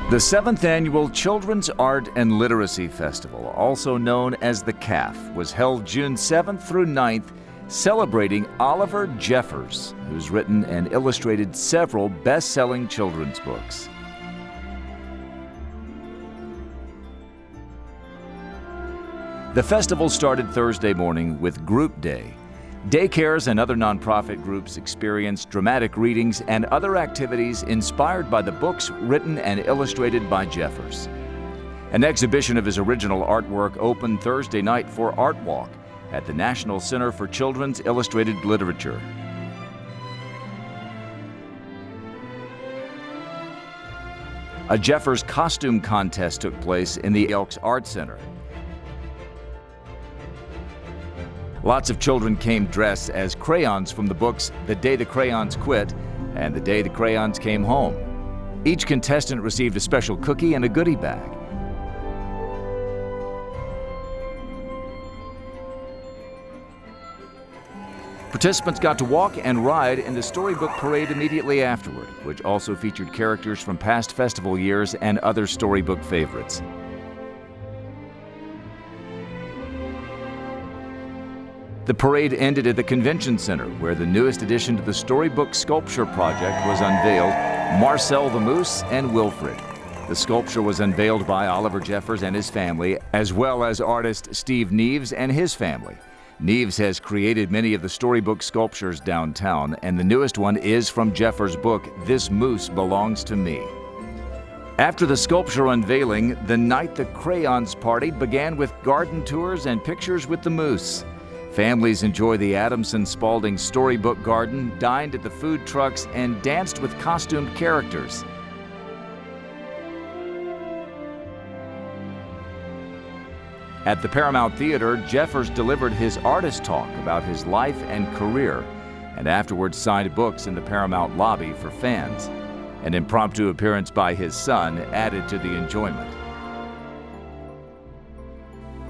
The 7th Annual Children's Art and Literacy Festival, also known as the CAF, was held June 7th through 9th, celebrating Oliver Jeffers, who's written and illustrated several best-selling children's books. The festival started Thursday morning with Group Day. Daycares and other nonprofit groups experienced dramatic readings and other activities inspired by the books written and illustrated by Jeffers. An exhibition of his original artwork opened Thursday night for Art Walk at the National Center for Children's Illustrated Literature. A Jeffers costume contest took place in the Elks Art Center. Lots of children came dressed as crayons from the books The Day the Crayons Quit and The Day the Crayons Came Home. Each contestant received a special cookie and a goodie bag. Participants got to walk and ride in the storybook parade immediately afterward, which also featured characters from past festival years and other storybook favorites. The parade ended at the Convention Center, where the newest addition to the Storybook Sculpture Project was unveiled, Marcel the Moose and Wilfred. The sculpture was unveiled by Oliver Jeffers and his family, as well as artist Steve Neves and his family. Neves has created many of the storybook sculptures downtown, and the newest one is from Jeffers' book, This Moose Belongs to Me. After the sculpture unveiling, the night the crayons partied began with garden tours and pictures with the moose. Families enjoyed the Adamson-Spalding Storybook Garden, dined at the food trucks, and danced with costumed characters. At the Paramount Theater, Jeffers delivered his artist talk about his life and career, and afterwards signed books in the Paramount lobby for fans. An impromptu appearance by his son added to the enjoyment.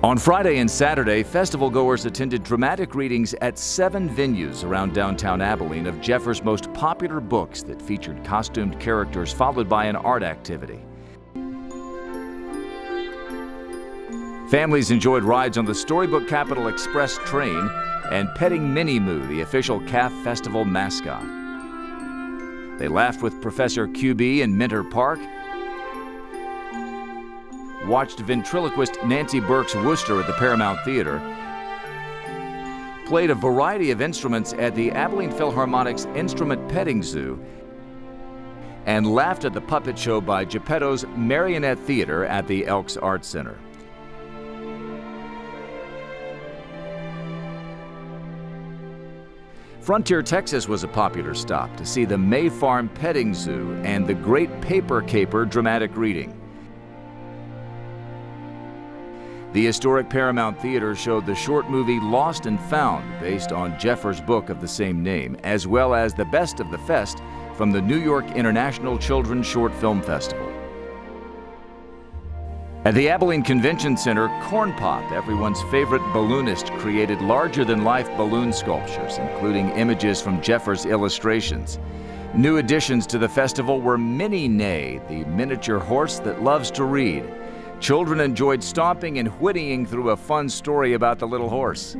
On Friday and Saturday, festival-goers attended dramatic readings at 7 venues around downtown Abilene of Jeffers' most popular books that featured costumed characters, followed by an art activity. Families enjoyed rides on the Storybook Capital Express train and petting Minnie Moo, the official CAF Festival mascot. They laughed with Professor QB in Minter Park, watched ventriloquist Nancy Burke's Worcester at the Paramount Theater, played a variety of instruments at the Abilene Philharmonic's Instrument Petting Zoo, and laughed at the puppet show by Geppetto's Marionette Theater at the Elks Art Center. Frontier, Texas was a popular stop to see the May Farm Petting Zoo and the Great Paper Caper dramatic reading. The historic Paramount Theater showed the short movie Lost and Found, based on Jeffers' book of the same name, as well as the Best of the Fest from the New York International Children's Short Film Festival. At the Abilene Convention Center, Corn Pop, everyone's favorite balloonist, created larger-than-life balloon sculptures, including images from Jeffers' illustrations. New additions to the festival were Minnie Neigh, the miniature horse that loves to read. Children enjoyed stomping and whinnying through a fun story about the little horse.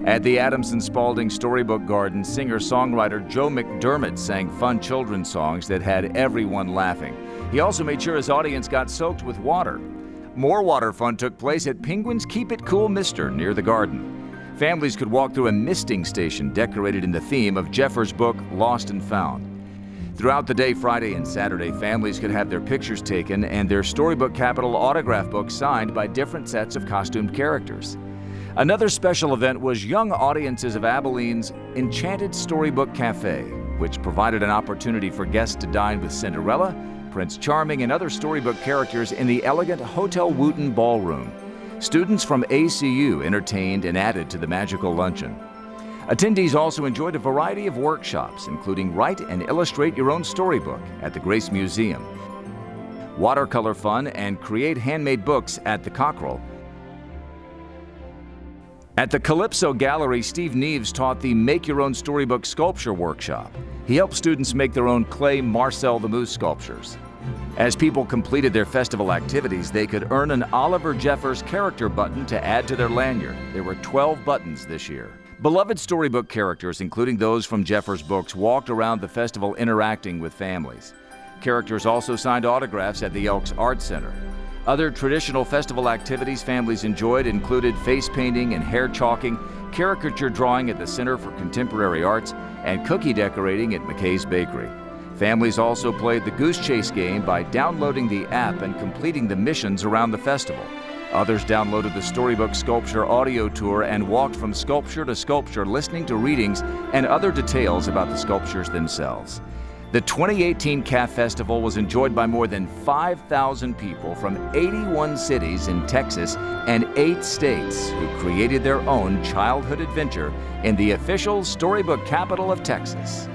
At the Adamson-Spalding Storybook Garden, singer-songwriter Joe McDermott sang fun children's songs that had everyone laughing. He also made sure his audience got soaked with water. More water fun took place at Penguin's Keep It Cool Mister near the garden. Families could walk through a misting station decorated in the theme of Jeffers' book, Lost and Found. Throughout the day, Friday and Saturday, families could have their pictures taken and their Storybook Capital autograph books signed by different sets of costumed characters. Another special event was young audiences of Abilene's Enchanted Storybook Cafe, which provided an opportunity for guests to dine with Cinderella, Prince Charming, and other storybook characters in the elegant Hotel Wooten Ballroom. Students from ACU entertained and added to the magical luncheon. Attendees also enjoyed a variety of workshops, including Write and Illustrate Your Own Storybook at the Grace Museum, watercolor fun, and create handmade books at the Cockerel. At the Calypso Gallery, Steve Neves taught the Make Your Own Storybook Sculpture workshop. He helped students make their own clay Marcel the Moose sculptures. As people completed their festival activities, they could earn an Oliver Jeffers character button to add to their lanyard. There were 12 buttons this year. Beloved storybook characters, including those from Jeffers' books, walked around the festival interacting with families. Characters also signed autographs at the Elks Art Center. Other traditional festival activities families enjoyed included face painting and hair chalking, caricature drawing at the Center for Contemporary Arts, and cookie decorating at McKay's Bakery. Families also played the Goose Chase game by downloading the app and completing the missions around the festival. Others downloaded the Storybook Sculpture audio tour and walked from sculpture to sculpture, listening to readings and other details about the sculptures themselves. The 2018 CAF Festival was enjoyed by more than 5,000 people from 81 cities in Texas and 8 states who created their own childhood adventure in the official storybook capital of Texas.